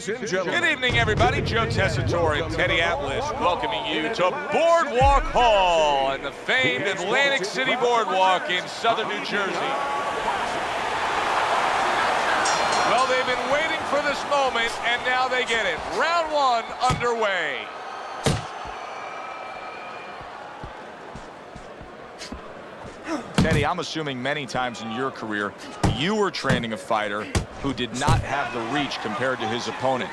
Ladies and gentlemen. Good evening, everybody. Joe Tessitore and Teddy Atlas welcoming you to Boardwalk Hall and the famed Atlantic City Boardwalk in southern New Jersey. Well, they've been waiting for this moment, and now they get it. Round one underway. Teddy, I'm assuming many times in your career, you were training a fighter who did not have the reach compared to his opponent.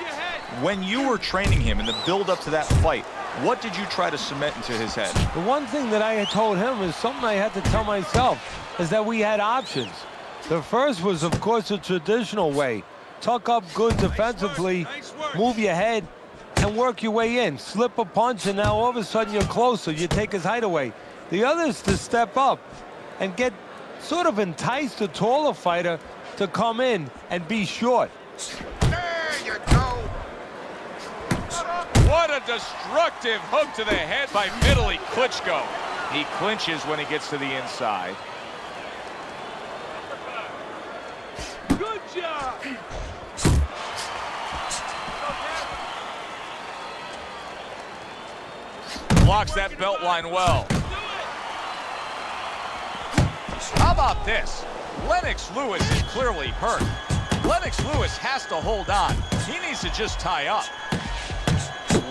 When you were training him in the build-up to that fight, what did you try to cement into his head? The one thing that I had told him is something I had to tell myself, is that we had options. The first was, of course, the traditional way. Tuck up good defensively, move your head, and work your way in. Slip a punch, and now all of a sudden you're closer. You take his height away. The other is to step up and sort of entice the taller fighter to come in and be short. There you go. What a destructive hook to the head by Vitali Klitschko. He clinches when he gets to the inside. Good job. Blocks that belt line well. How about this? Lennox Lewis is clearly hurt. Lennox Lewis has to hold on. He needs to just tie up.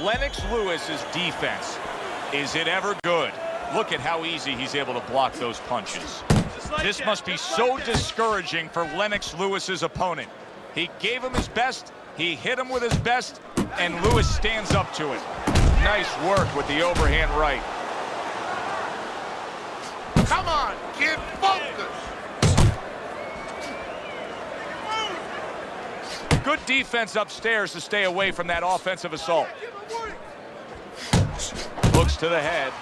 Lennox Lewis's defense, is it ever good? Look at how easy he's able to block those punches. This must be so discouraging for Lennox Lewis's opponent. He gave him his best, he hit him with his best, and Lewis stands up to it. Nice work with the overhand right. Come on, kid, focus. Good defense upstairs to stay away from that offensive assault. Looks to the head.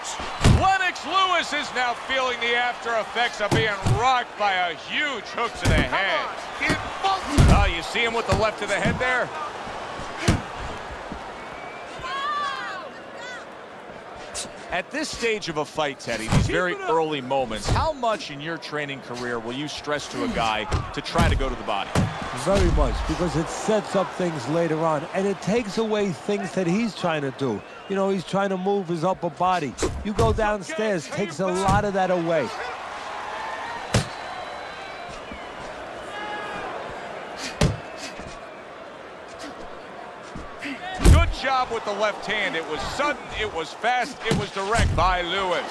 Lennox Lewis is now feeling the after effects of being rocked by a huge hook to the head. Kid, focus. Oh, you see him with the left to the head there? At this stage of a fight, Teddy, these very early moments, how much in your training career will you stress to a guy to try to go to the body? Very much, because it sets up things later on, and it takes away things that he's trying to do. You know, he's trying to move his upper body. You go downstairs, takes a lot of that away. Good job with the left hand. It was sudden, it was fast, it was direct by Lewis.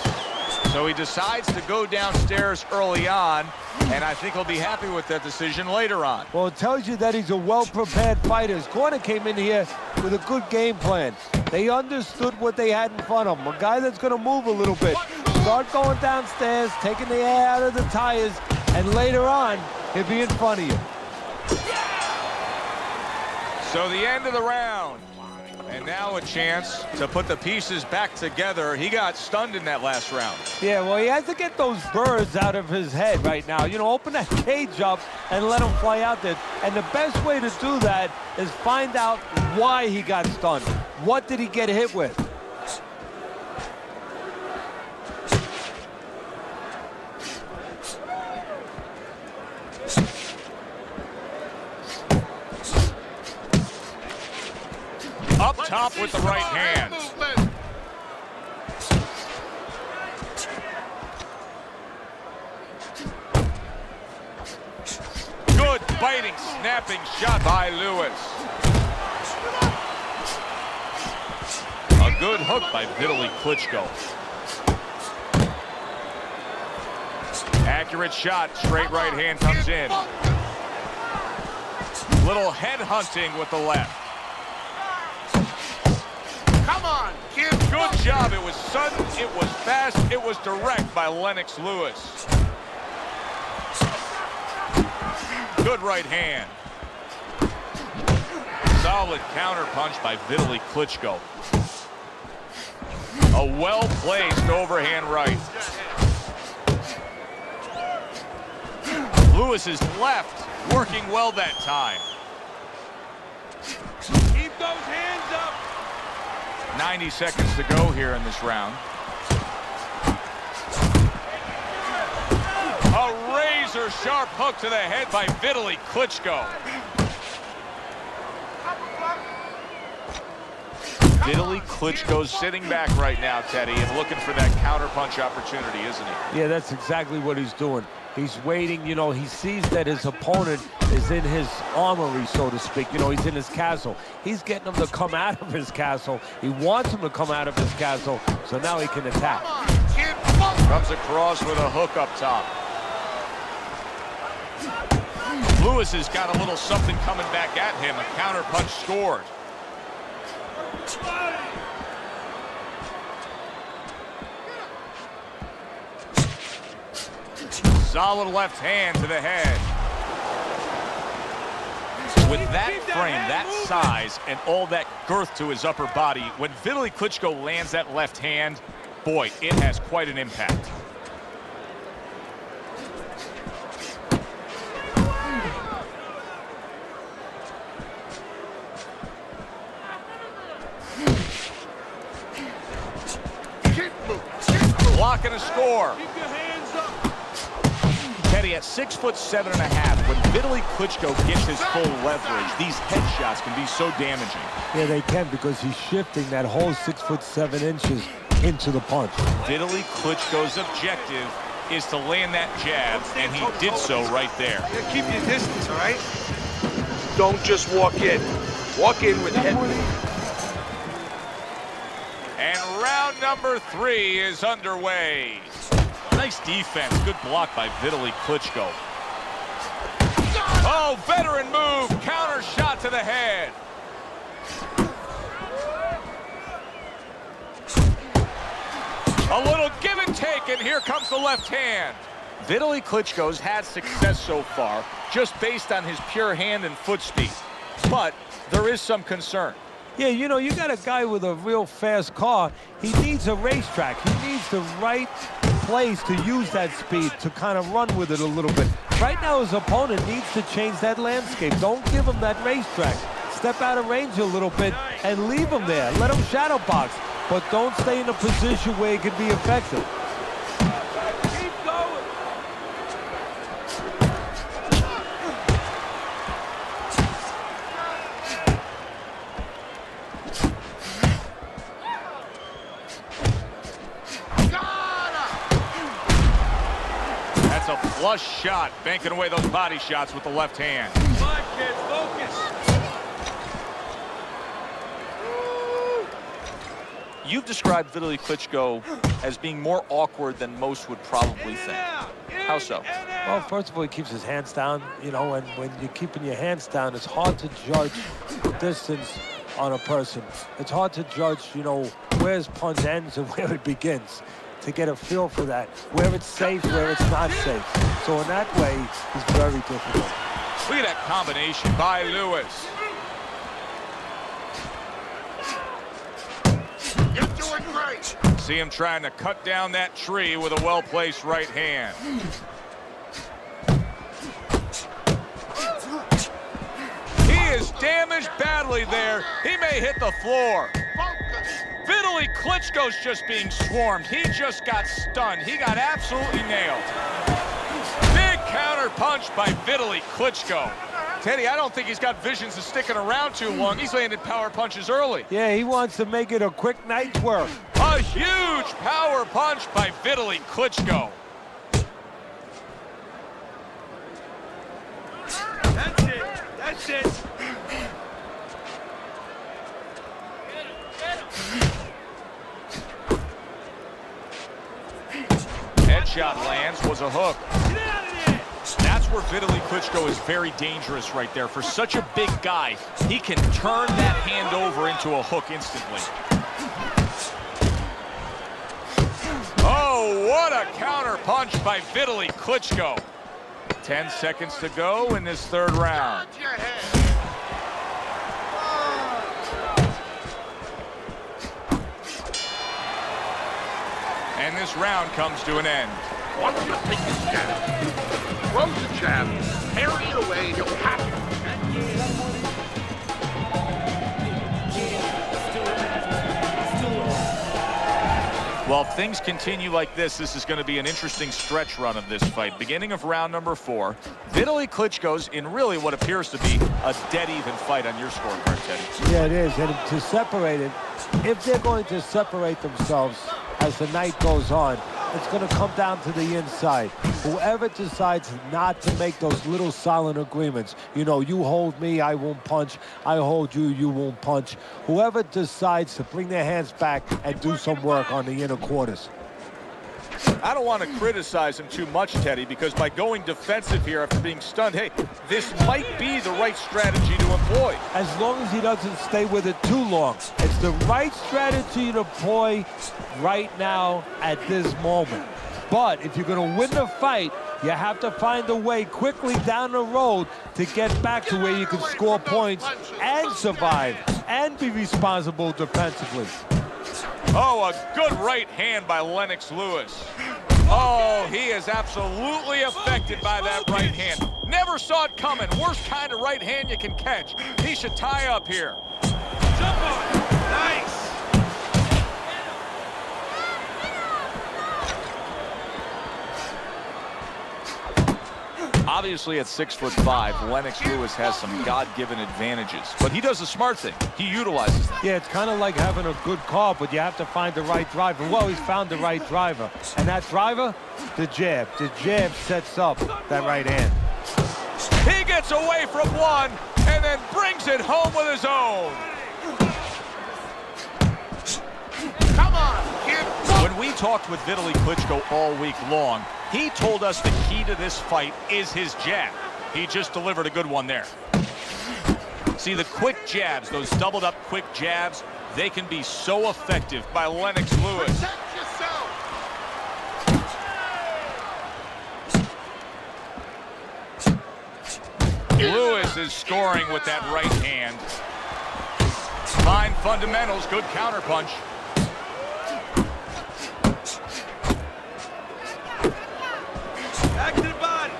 So he decides to go downstairs early on, and I think he'll be happy with that decision later on. Well, it tells you that he's a well-prepared fighter. His corner came in here with a good game plan. They understood what they had in front of him. A guy that's going to move a little bit. Start going downstairs, taking the air out of the tires, and later on, he'll be in front of you. So the end of the round. And now a chance to put the pieces back together. He got stunned in that last round. Yeah, well, he has to get those birds out of his head right now. You know, open that cage up and let him fly out there. And the best way to do that is find out why he got stunned. What did he get hit with? Up top with the right hand. Good biting, snapping shot by Lewis. A good hook by Vitali Klitschko. Accurate shot, straight right hand comes in. Little head hunting with the left. Come on, kid. Good job. It was sudden, it was fast, it was direct by Lennox Lewis. Good right hand. Solid counter punch by Vitali Klitschko. A well-placed overhand right. Lewis's left working well that time. Keep those hands up. 90 seconds to go here in this round. A razor-sharp hook to the head by Vitali Klitschko. Vitali Klitschko's sitting back right now, Teddy, and looking for that counterpunch opportunity, isn't he? Yeah, that's exactly what he's doing. He's waiting, you know, he sees that his opponent is in his armory, so to speak. You know, he's in his castle. He's getting him to come out of his castle. He wants him to come out of his castle, so now he can attack. Come on, kid. Bolt. Comes across with a hook up top. Lewis has got a little something coming back at him. A counterpunch scored. Solid left hand to the head. With that frame, that size, and all that girth to his upper body, when Vitali Klitschko lands that left hand, boy, it has quite an impact. Kid move. Kid move. Blocking a score. Keep your hands up. Teddy, at 6'7½", when Vitali Klitschko gets his full leverage, these headshots can be so damaging. Yeah, they can, because he's shifting that whole 6'7" into the punch. Vitali Klitschko's objective is to land that jab, and he did so right there. Yeah, keep your distance, all right? Don't just walk in. Walk in with head. And round number 3 is underway. Nice defense. Good block by Vitali Klitschko. Oh, veteran move. Counter shot to the head. A little give and take, and here comes the left hand. Vitali Klitschko's had success so far, just based on his pure hand and foot speed. But there is some concern. Yeah, you know, you got a guy with a real fast car. He needs a racetrack. He needs the right place to use that speed, to kind of run with it a little bit. Right now, his opponent needs to change that landscape. Don't give him that racetrack. Step out of range a little bit and leave him there. Let him shadow box, but don't stay in a position where he can be effective. Keep going. That's a flush shot, banking away those body shots with the left hand. Come on, kids, focus. You've described Vitali Klitschko as being more awkward than most would probably think. How so? Well, first of all, he keeps his hands down, you know, and when you're keeping your hands down, it's hard to judge distance on a person. It's hard to judge, you know, where his punch ends and where it begins, to get a feel for that, where it's safe, where it's not safe. So in that way, it's very difficult. Look at that combination by Lewis. You're doing great. See him trying to cut down that tree with a well-placed right hand. He is damaged badly there. He may hit the floor. Focus. Vitali Klitschko's just being swarmed. He just got stunned. He got absolutely nailed. Big counter punch by Vitali Klitschko. Teddy, I don't think he's got visions of sticking around too long. He's landed power punches early. Yeah, he wants to make it a quick night's work. A huge power punch by Vitali Klitschko. That's it. That's it. Headshot lands, was a hook. Get out of there. That's where Vitali Klitschko is very dangerous right there. For such a big guy, he can turn that hand over into a hook instantly. Oh, what a counter punch by Vitali Klitschko. 10 seconds to go in this third round. Dodge your head. And this round comes to an end. Once you take his jab, throws the jab, parry it away, and you'll have it. Well, if things continue like this is going to be an interesting stretch run of this fight. Beginning of round number 4, Vitali Klitschko's in really what appears to be a dead-even fight on your scorecard, Teddy. Yeah, it is. And to separate it, if they're going to separate themselves as the night goes on, it's going to come down to the inside. Whoever decides not to make those little silent agreements, you know, you hold me, I won't punch. I hold you, you won't punch. Whoever decides to bring their hands back and do some work on the inner quarters. I don't want to criticize him too much, Teddy, because by going defensive here after being stunned, hey, this might be the right strategy to employ. As long as he doesn't stay with it too long. It's the right strategy to employ right now at this moment. But if you're going to win the fight, you have to find a way quickly down the road to get back to where you can score points and survive and be responsible defensively. Oh, a good right hand by Lennox Lewis. Oh, he is absolutely affected by that right hand. Never saw it coming. Worst kind of right hand you can catch. He should tie up here. Jump on. Nice. Obviously, at 6'5", Lennox Lewis has some God-given advantages, but he does the smart thing. He utilizes them. Yeah, it's kind of like having a good car, but you have to find the right driver. Well, he's found the right driver. And that driver, the jab. The jab sets up that right hand. He gets away from one and then brings it home with his own. Come on, kid. When we talked with Vitali Klitschko all week long, he told us the key to this fight is his jab. He just delivered a good one there. See, the quick jabs, those doubled up quick jabs, they can be so effective by Lennox Lewis. Protect yourself. Lewis is scoring with that right hand. Fine fundamentals, good counterpunch. Back to the body.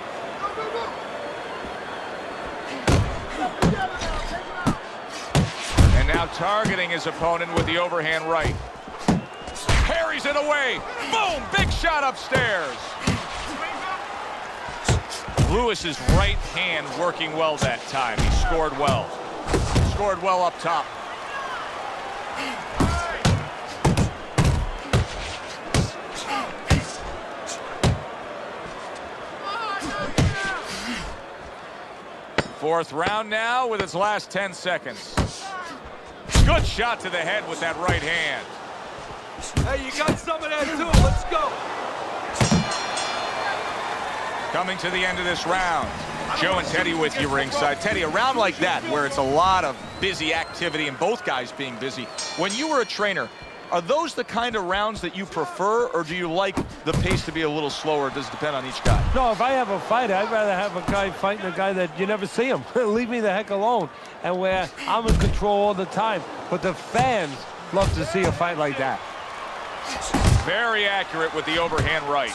And now targeting his opponent with the overhand right. Parries it away. Boom! Big shot upstairs. Lewis's right hand working well that time. He scored well. Scored well up top. Fourth round now with its last 10 seconds. Good shot to the head with that right hand. Hey, you got some of that too. Let's go. Coming to the end of this round. Joe and Teddy with you ringside. Teddy, a round like that where it's a lot of busy activity and both guys being busy. When you were a trainer, are those the kind of rounds that you prefer, or do you like the pace to be a little slower? Does it depend on each guy? No, if I have a fight, I'd rather have a guy fighting a guy that you never see him. Leave me the heck alone. And where I'm in control all the time. But the fans love to see a fight like that. Very accurate with the overhand right.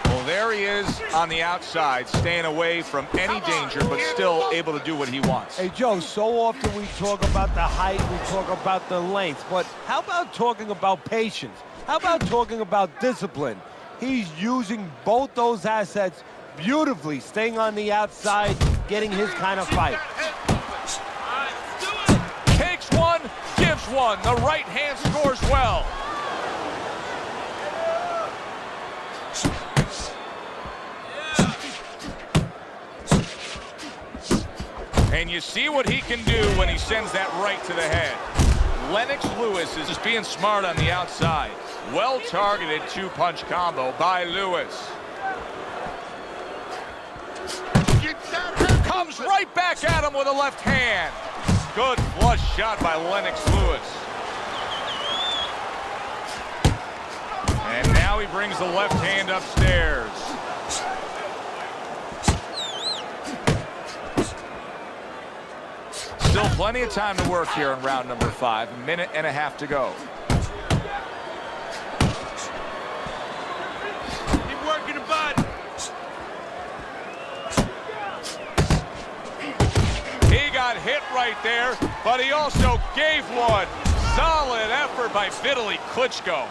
Well, there he is on the outside, staying away from any danger, but still able to do what he wants. Hey, Joe, so often we talk about the height, we talk about the length, but how about talking about patience? How about talking about discipline? He's using both those assets beautifully, staying on the outside, getting his kind of fight. Takes one, gives one. The right hand scores well. And you see what he can do when he sends that right to the head. Lennox Lewis is just being smart on the outside. Well-targeted two-punch combo by Lewis. Comes right back at him with a left hand. Good flush shot by Lennox Lewis. And now he brings the left hand upstairs. Still plenty of time to work here in round number 5. A minute and a half to go. Keep working the body. He got hit right there, but he also gave one. Solid effort by Vitali Klitschko.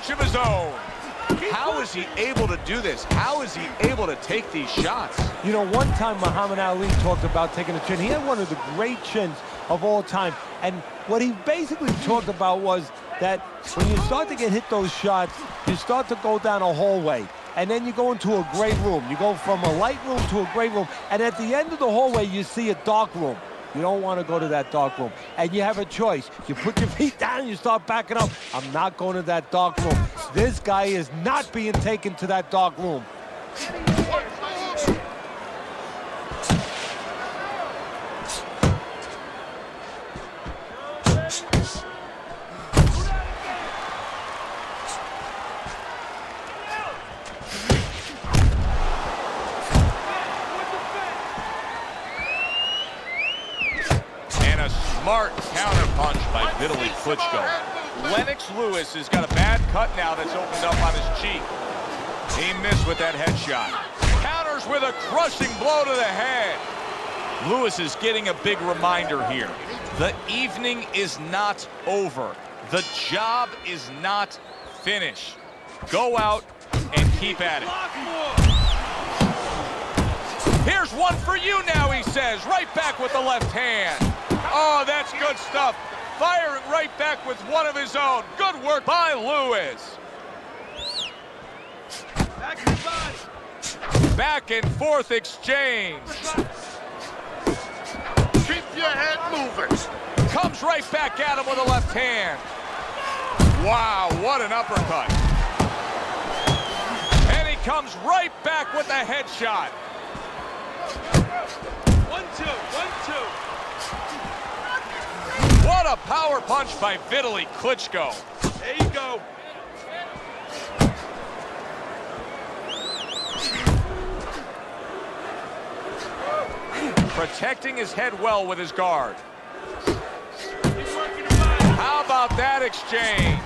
punch of his own. How is he able to do this? How is he able to take these shots? You know, one time Muhammad Ali talked about taking a chin. He had one of the great chins of all time. And what he basically talked about was that when you start to get hit those shots, you start to go down a hallway. And then you go into a gray room. You go from a light room to a gray room. And at the end of the hallway, you see a dark room. You don't want to go to that dark room. And you have a choice. You put your feet down and you start backing up. I'm not going to that dark room. This guy is not being taken to that dark room. Smart counterpunch by Vitali Klitschko. Lennox Lewis has got a bad cut now that's opened up on his cheek. He missed with that headshot. Counters with a crushing blow to the head. Lewis is getting a big reminder here. The evening is not over. The job is not finished. Go out and keep at it. Here's one for you now, he says. Right back with the left hand. Oh, that's good stuff. Firing right back with one of his own. Good work by Lewis. Back and forth exchange. Keep your head moving. Comes right back at him with a left hand. Wow, what an uppercut. And he comes right back with a headshot. 1-2, 1-2. What a power punch by Vitali Klitschko. There you go. Protecting his head well with his guard. How about that exchange?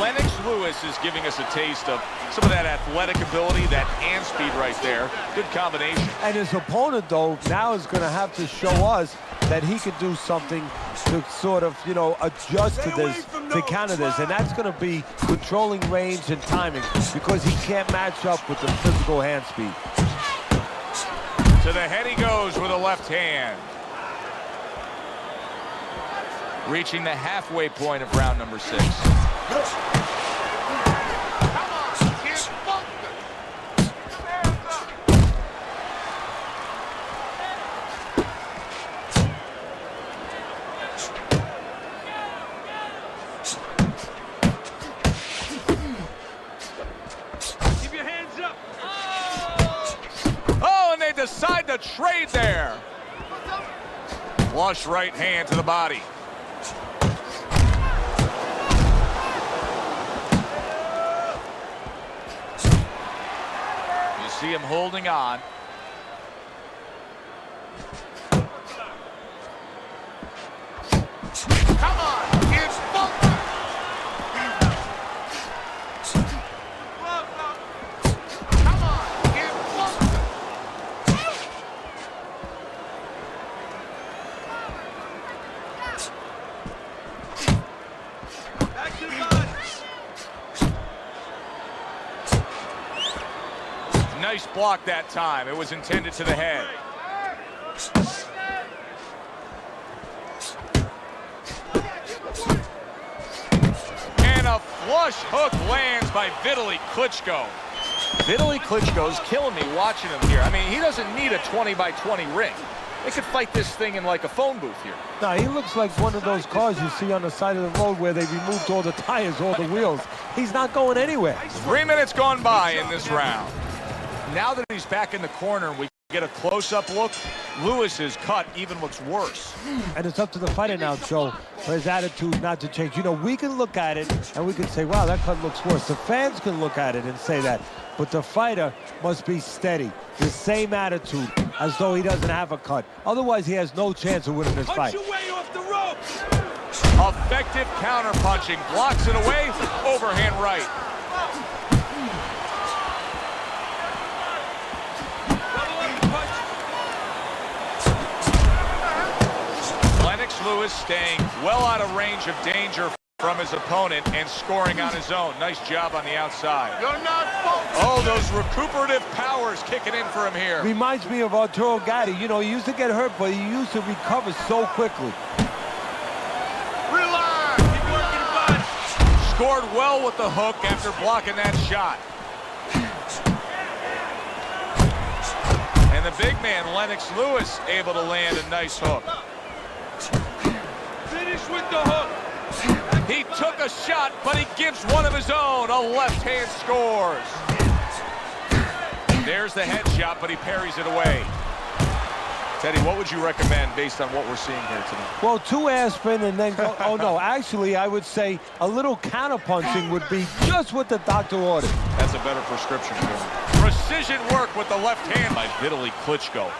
Lennox Lewis is giving us a taste of some of that athletic ability, that hand speed right there. Good combination. And his opponent, though, now is going to have to show us that he could do something to sort of, you know, adjust to this, to counter this. And that's going to be controlling range and timing, because he can't match up with the physical hand speed. To the head he goes with a left hand. Reaching the halfway point of round number 6. Come on, kid, bump Keep your hands up. Oh, and they decide to trade there. Flush right hand to the body. See him holding on. Come on, kids, bump Come on, kids, bump Back to the body. Nice block that time. It was intended to the head. And a flush hook lands by Vitali Klitschko. Vitali Klitschko's killing me watching him here. I mean, he doesn't need a 20-by-20 ring. They could fight this thing in like a phone booth here. No, he looks like one of those cars you see on the side of the road where they removed all the tires, all the wheels. He's not going anywhere. 3 minutes gone by in this round. Now that he's back in the corner, we get a close-up look. Lewis's cut even looks worse. And it's up to the fighter now, Joe, for his attitude not to change. You know, we can look at it and we can say, wow, that cut looks worse. The fans can look at it and say that. But the fighter must be steady, the same attitude, as though he doesn't have a cut. Otherwise, he has no chance of winning this fight. Punch your way off the ropes. Effective counter-punching. Blocks it away. Overhand right. Lennox Lewis staying well out of range of danger. from his opponent and scoring on his own. Nice job on the outside. You're not focused. Oh, those recuperative powers kicking in for him here. Reminds me of Arturo Gatti. You know, he used to get hurt, but he used to recover so quickly. Relax. Keep working, bud. Scored well with the hook after blocking that shot. And the big man, Lennox Lewis, able to land a nice hook. Finish with the hook. He took a shot, but he gives one of his own. A left hand scores. There's the headshot, but he parries it away. Teddy, what would you recommend based on what we're seeing here tonight? Well, 2 aspirin and then go. Oh, no. Actually, I would say a little counterpunching would be just what the doctor ordered. That's a better prescription for him. Precision work with the left hand by Vitali Klitschko.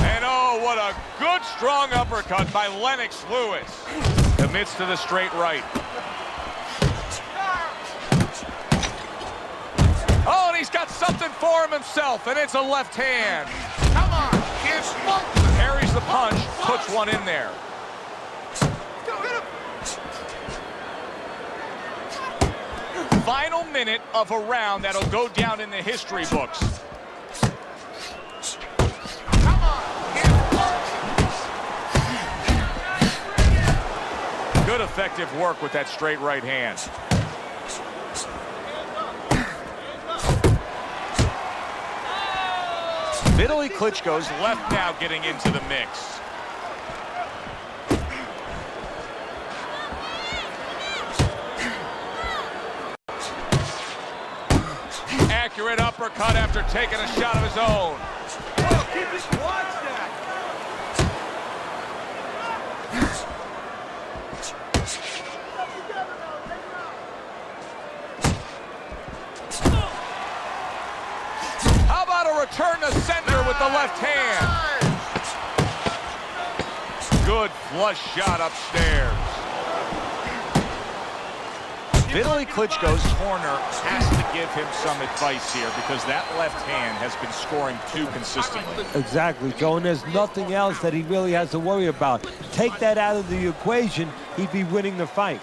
And oh, what a good strong uppercut by Lennox Lewis. Commits to the straight right. Oh, and he's got something for him himself, and it's a left hand. Come on. Can't smoke. Parries the punch, puts one in there. Final minute of a round that'll go down in the history books. Come on. Can't smoke. Good effective work with that straight right hand. Vitali Klitschko's left now getting into the mix. Accurate uppercut after taking a shot of his own. Oh, keep his watch that. How about a return to center with the left hand? Good flush shot upstairs. Vitali Klitschko's corner has to give him some advice here because that left hand has been scoring too consistently. Exactly, Joe, and there's nothing else that he really has to worry about. Take that out of the equation, he'd be winning the fight.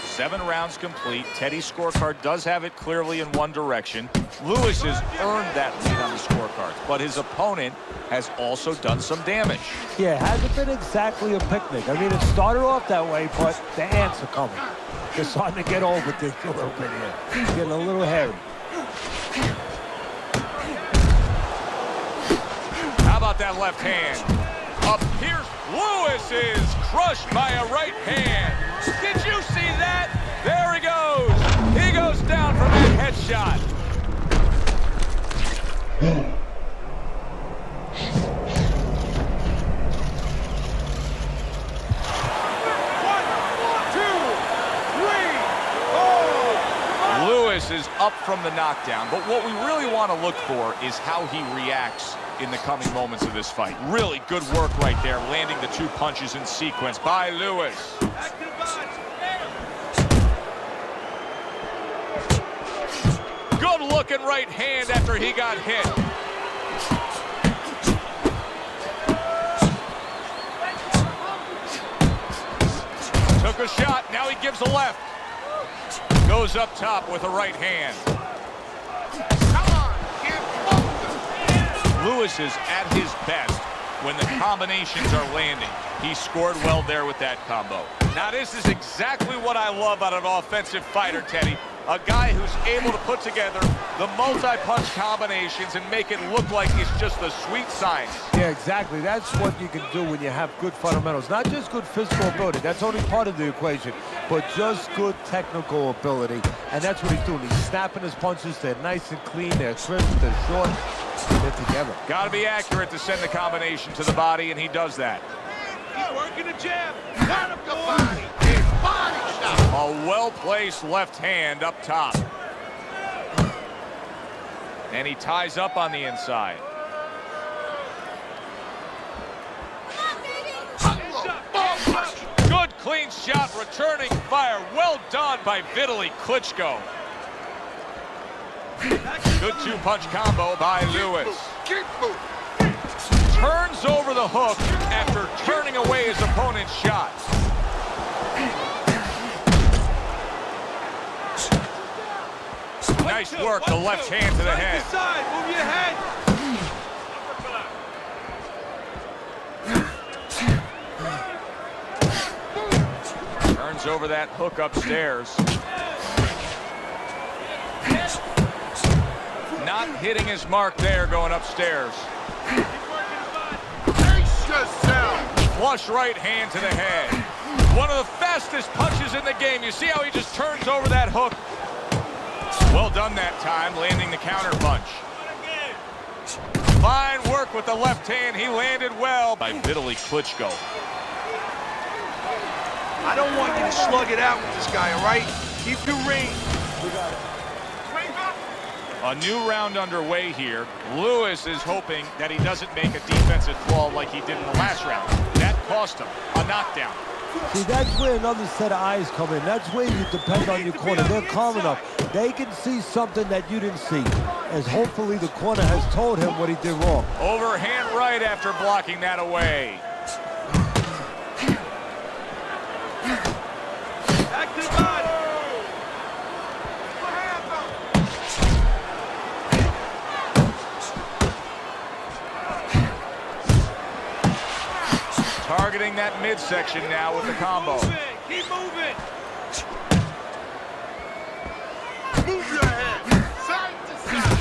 7 rounds complete. Teddy's scorecard does have it clearly in one direction. Lewis has earned that lead on the scorecards, but his opponent has also done some damage. Yeah, it hasn't been exactly a picnic. I mean, it started off that way, but the ants are coming. They're starting to get over this a little bit here. He's getting a little hairy. How about that left hand? Up Pierce Lewis is crushed by a right hand. Did you see that? There he goes. He goes down from that headshot. Lewis is up from the knockdown, but what we really want to look for is how he reacts in the coming moments of this fight. Really good work right there, landing the 2 punches in sequence by Lewis. Good looking right hand after he got hit. Took a shot, now he gives a left. Goes up top with a right hand. Come on. Can't smoke. Lewis is at his best when the combinations are landing. He scored well there with that combo. Now this is exactly what I love out of an offensive fighter, Teddy. A guy who's able to put together the multi-punch combinations and make it look like it's just a sweet science. Yeah, exactly. That's what you can do when you have good fundamentals. Not just good physical ability. That's only part of the equation. But just good technical ability. And that's what he's doing. He's snapping his punches. They're nice and clean. They're crisp. They're short. They're together. Got to be accurate to send the combination to the body, and he does that. He's working the jab. Got him the body. His body shot. A well-placed left hand up top. And he ties up on the inside. Good clean shot, returning fire. Well done by Vitali Klitschko. Good 2-punch combo by Lewis. Keep moving. Turns over the hook after turning away his opponent's shot. Nice work, the left hand to the head. Move your head. Turns over that hook upstairs. Not hitting his mark there going upstairs. Pace yourself. Flush right hand to the head. One of the fastest punches in the game. You see how he just turns over that hook? Well done that time, landing the counter punch. Fine work with the left hand. He landed well by Vitali Klitschko. I don't want you to slug it out with this guy, all right? Keep your range. A new round underway here. Lewis is hoping that he doesn't make a defensive flaw like he did in the last round. That cost him a knockdown. See, that's where another set of eyes come in. That's where you depend on your corner. They're calm enough. They can see something that you didn't see, as hopefully the corner has told him what he did wrong. Overhand right after blocking that away. Back to the body. Targeting that midsection now with the combo. Keep moving. Move your head. Side to side.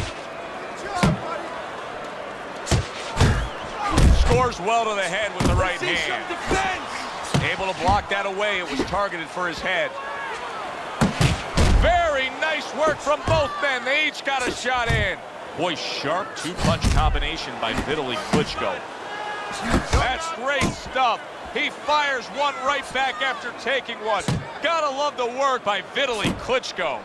Scores well to the head with the right See some hand. defense. Able to block that away. It was targeted for his head. Very nice work from both men. They each got a shot in. Boy, sharp two-punch combination by Vitali Klitschko. That's great stuff. He fires one right back after taking one. Gotta love the work by Vitali Klitschko.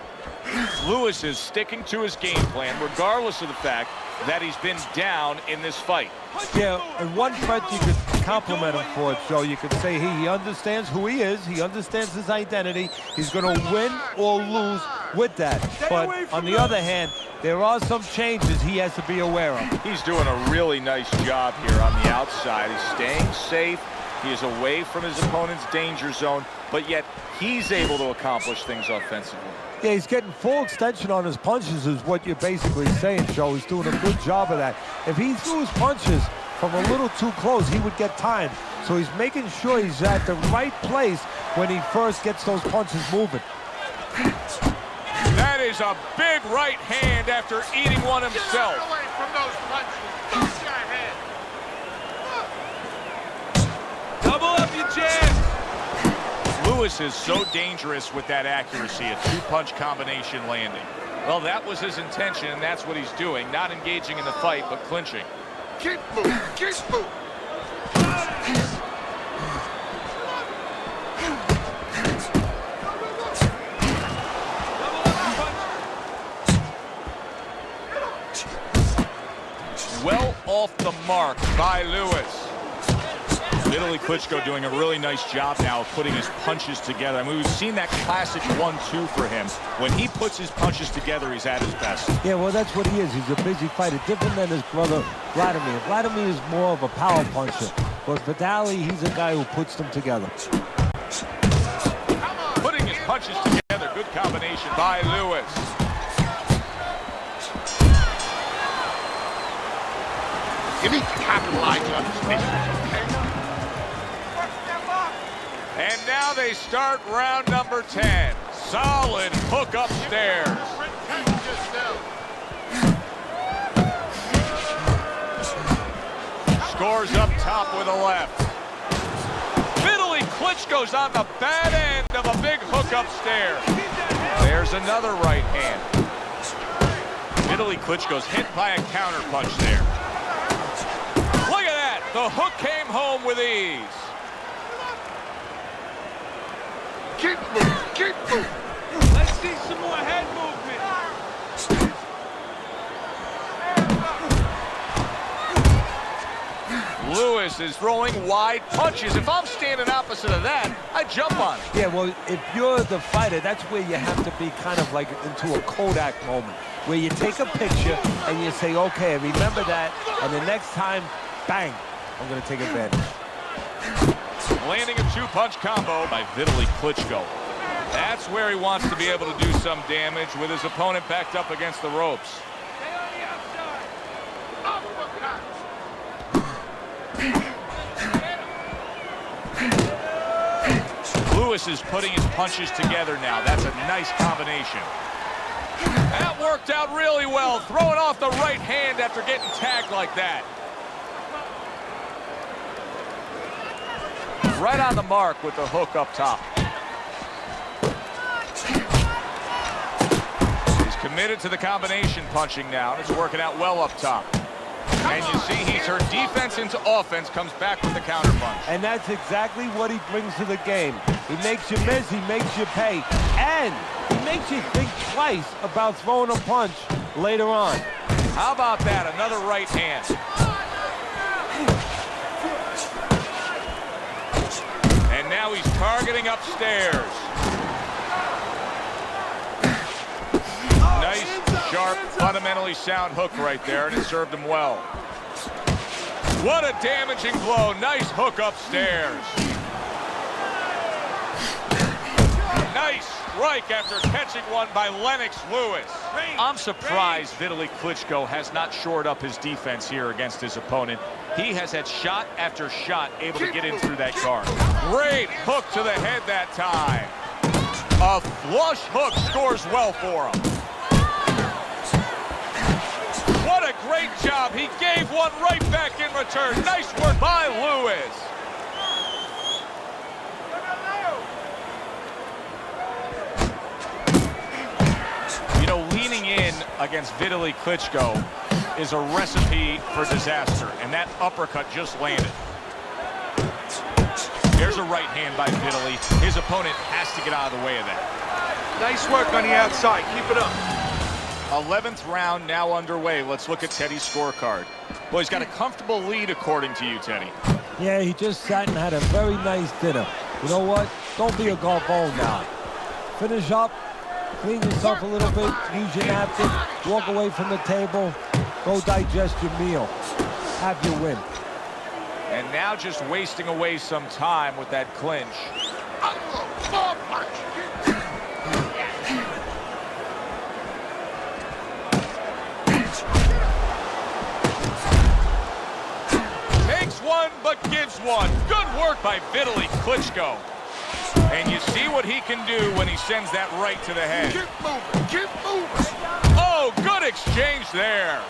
Lewis is sticking to his game plan regardless of the fact that he's been down in this fight. Yeah, and one front you could compliment him for it, Joe. You could say he understands who he is. He understands his identity. He's going to win or lose with that. But on the other hand, there are some changes he has to be aware of. He's doing a really nice job here on the outside. He's staying safe. He is away from his opponent's danger zone, but yet he's able to accomplish things offensively. Yeah, he's getting full extension on his punches is what you're basically saying, Joe. He's doing a good job of that. If he threw his punches from a little too close, he would get timed. So he's making sure he's at the right place when he first gets those punches moving. That is a big right hand after eating one himself. Get away from those punches. Move your head. Double up your jab. Lewis is so dangerous with that accuracy, a two-punch combination landing. Well, that was his intention, and that's what he's doing. Not engaging in the fight, but clinching. Keep moving. Keep moving. Well off the mark by Lewis. Vitali Klitschko doing a really nice job now of putting his punches together. I mean, we've seen that classic 1-2 for him. When he puts his punches together, he's at his best. Yeah, well, that's what he is. He's a busy fighter, different than his brother Vladimir. Vladimir is more of a power puncher, but Vitali, he's a guy who puts them together. Putting his punches together, good combination by Lewis. You need to capitalize on this business, okay? And now they start round number 10. Solid hook upstairs. Protect yourself. Scores up top with a left. Vitali Klitschko's on the bad end of a big hook upstairs. There's another right hand. Vitali Klitschko's hit by a counter punch there. Look at that. The hook came home with ease. Keep moving. Keep moving. Let's see some more head movement. Lewis is throwing wide punches. If I'm standing opposite of that, I jump on it. Yeah, well, if you're the fighter, that's where you have to be kind of like into a Kodak moment, where you take a picture and you say, okay, remember that, and the next time, bang, I'm going to take advantage. Landing a 2-punch combo by Vitali Klitschko. That's where he wants to be able to do some damage with his opponent backed up against the ropes. Lewis is putting his punches together now. That's a nice combination. That worked out really well, throwing off the right hand after getting tagged like that. Right on the mark with the hook up top. He's committed to the combination punching now, and it's working out well up top. And you see he turned defense into offense, comes back with the counter punch. And that's exactly what he brings to the game. He makes you miss, he makes you pay, and he makes you think twice about throwing a punch later on. How about that? Another right hand. And now he's targeting upstairs. Nice, sharp, fundamentally sound hook right there, and it served him well. What a damaging blow. Nice hook upstairs. Nice strike after catching one by Lennox Lewis. I'm surprised Vitali Klitschko has not shored up his defense here against his opponent. He has had shot after shot able to get in through that guard. Great hook to the head that time. A flush hook scores well for him. What a great job. He gave one right back in return. Nice work by Lewis. You know, leaning in against Vitali Klitschko is a recipe for disaster, and that uppercut just landed. There's a right hand by Vitali. His opponent has to get out of the way of that. Nice work on the outside. Keep it up. 11th round now underway. Let's look at Teddy's scorecard. Well, he's got a comfortable lead according to you, Teddy. Yeah, he just sat and had a very nice dinner. You know what? Don't be a garfone now. Finish up, clean yourself a little bit, use your napkin, walk away from the table, go digest your meal. Have your win. And now just wasting away some time with that clinch. One but gives one. Good work by Vitali Klitschko. And you see what he can do when he sends that right to the head. Keep moving, keep moving. Oh, good exchange there.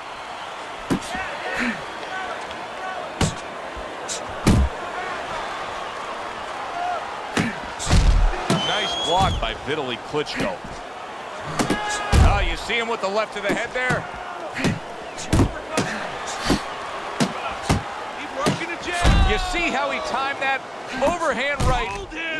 Nice block by Vitali Klitschko. Oh, you see him with the left to the head there? You see how he timed that overhand right?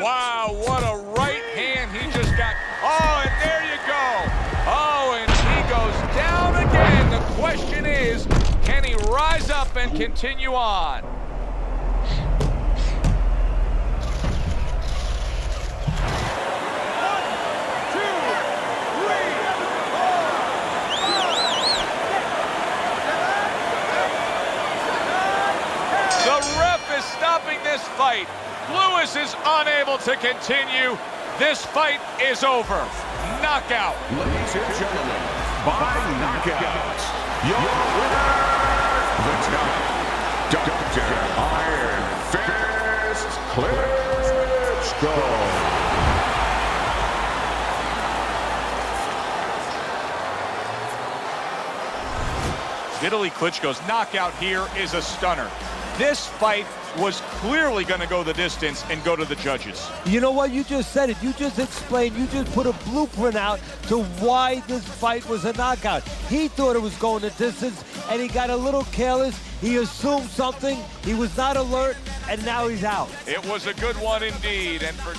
Wow, what a right hand he just got. Oh, and there you go. Oh, and he goes down again. The question is, can he rise up and continue on? Stopping this fight. Lewis is unable to continue. This fight is over. Knockout. Ladies and gentlemen, by knockout, your winner, the Dr. Iron Fist Klitschko. Vitali Klitschko's knockout here is a stunner. This fight was clearly going to go the distance and go to the judges. You know what? You just said it. You just explained. You just put a blueprint out to why this fight was a knockout. He thought it was going the distance, and he got a little careless. He assumed something. He was not alert, and now he's out. It was a good one indeed. And for